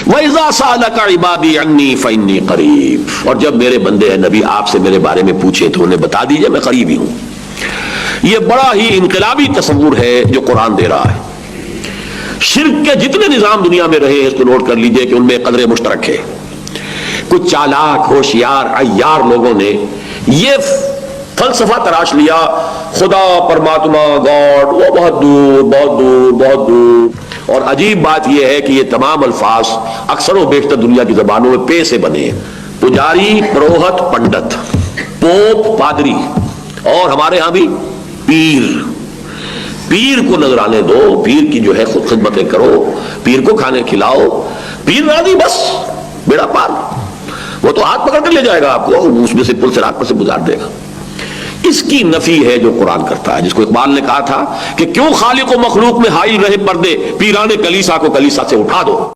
वइज़ा सअलका इबादी अन्नी फ़इन्नी क़रीब, और जब मेरे बंदे हैं नबी आपसे मेरे बारे में पूछे तो उन्हें बता दीजिए मैं करीब ही हूं। यह बड़ा ही इनकलाबी तस्वुर है जो कुरान दे रहा है। शिर्क के जितने निजाम दुनिया में रहे इसको नोट कर लीजिए कि उनमें कदर मुश्तरक है। कुछ चालाक होशियार अय्यार लोगों ने यह फलसफा तराश लिया, खुदा परमात्मा गॉड वो बहुत दूर बहुत दूर बहुत दूर। और अजीब बात यह है कि ये तमाम अल्फाज अक्सर व बेशतर दुनिया की जबानों में पे से बने हैं। पुजारी, पुरोहित, पंडित, पोप, पादरी, और हमारे यहां भी पीर। पीर को नजराने दो, पीर की जो है खुद खिदमतें करो, पीर को खाने खिलाओ, पीर राजी बस बेड़ा पार। वो तो हाथ पकड़ कर ले जाएगा आपको, उसमें से पुल से रात पर से गुजार देगा। इसकी नफी है जो कुरान करता है, जिसको इकबाल ने कहा था कि क्यों खालिक व मखलूक में हाइल रहे पर्दे, पीराने कलीसा को कलीसा से उठा दो।